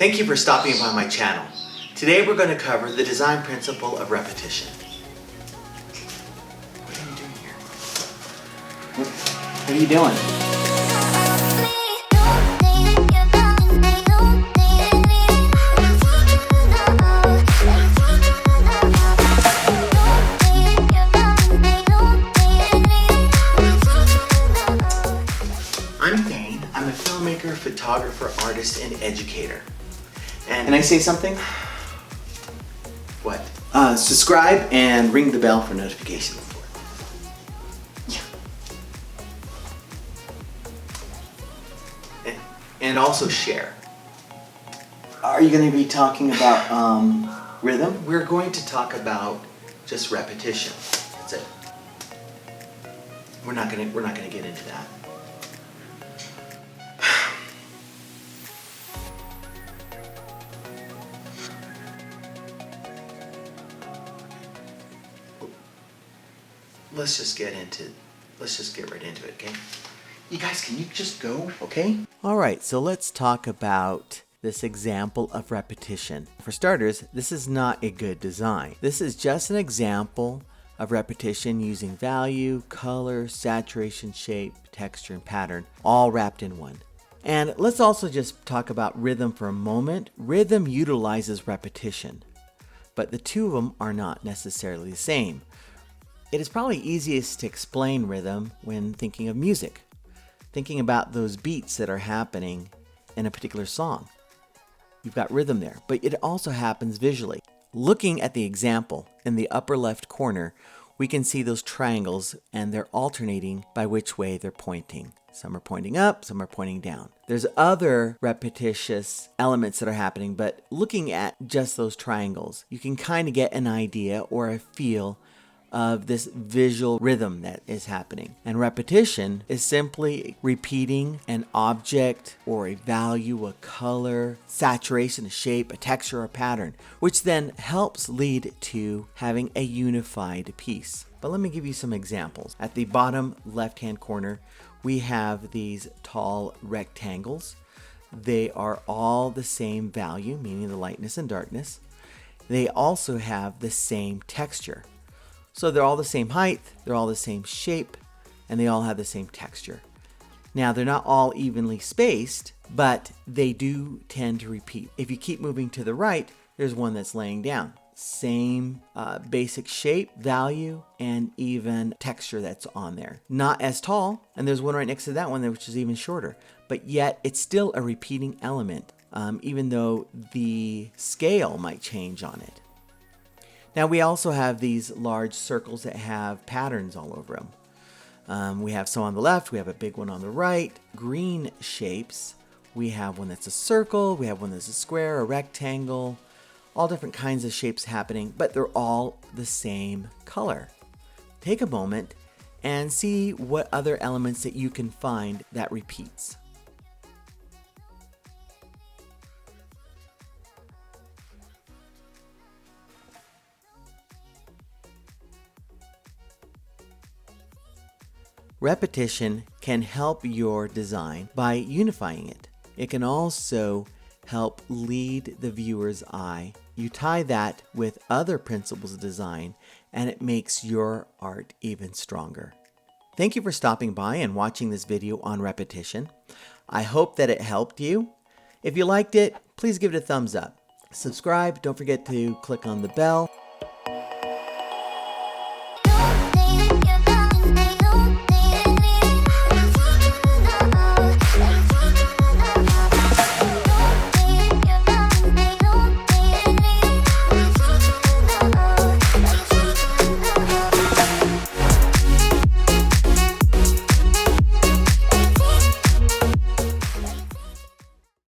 Thank you for stopping by my channel. Today we're going to cover the design principle of repetition. What are you doing here? What are you doing? I'm Thayne. I'm a filmmaker, photographer, artist, and educator. And Can I say something? what? Subscribe and ring the bell for notifications. And also share. Are you going to be talking about rhythm? We're going to talk about just repetition. That's it. We're not gonna get into that. Let's just get right into it, okay? You guys, can you just go, okay? Alright, so let's talk about this example of repetition. For starters, this is not a good design. This is just an example of repetition using value, color, saturation, shape, texture, and pattern, all wrapped in one. And let's also just talk about rhythm for a moment. Rhythm utilizes repetition, but the two of them are not necessarily the same. It is probably easiest to explain rhythm when thinking of music, thinking about those beats that are happening in a particular song. You've got rhythm there, but it also happens visually. Looking at the example in the upper left corner, we can see those triangles and they're alternating by which way they're pointing. Some are pointing up, some are pointing down. There's other repetitious elements that are happening, but looking at just those triangles, you can kind of get an idea or a feel of this visual rhythm that is happening. And repetition is simply repeating an object or a value, a color, saturation, a shape, a texture, or a pattern, which then helps lead to having a unified piece. But let me give you some examples. At the bottom left-hand corner, we have these tall rectangles. They are all the same value, meaning the lightness and darkness. They also have the same texture. So they're all the same height, they're all the same shape, and they all have the same texture. Now, they're not all evenly spaced, but they do tend to repeat. If you keep moving to the right, there's one that's laying down. Same basic shape, value, and even texture that's on there. Not as tall, and there's one right next to that one which is even shorter, but yet it's still a repeating element, even though the scale might change on it. Now we also have these large circles that have patterns all over them. We have some on the left, we have a big one on the right. Green shapes, we have one that's a circle, we have one that's a square, a rectangle, all different kinds of shapes happening, but they're all the same color. Take a moment and see what other elements that you can find that repeats. Repetition can help your design by unifying it. It can also help lead the viewer's eye. You tie that with other principles of design, and it makes your art even stronger. Thank you for stopping by and watching this video on repetition. I hope that it helped you. If you liked it, please give it a thumbs up. Subscribe, don't forget to click on the bell.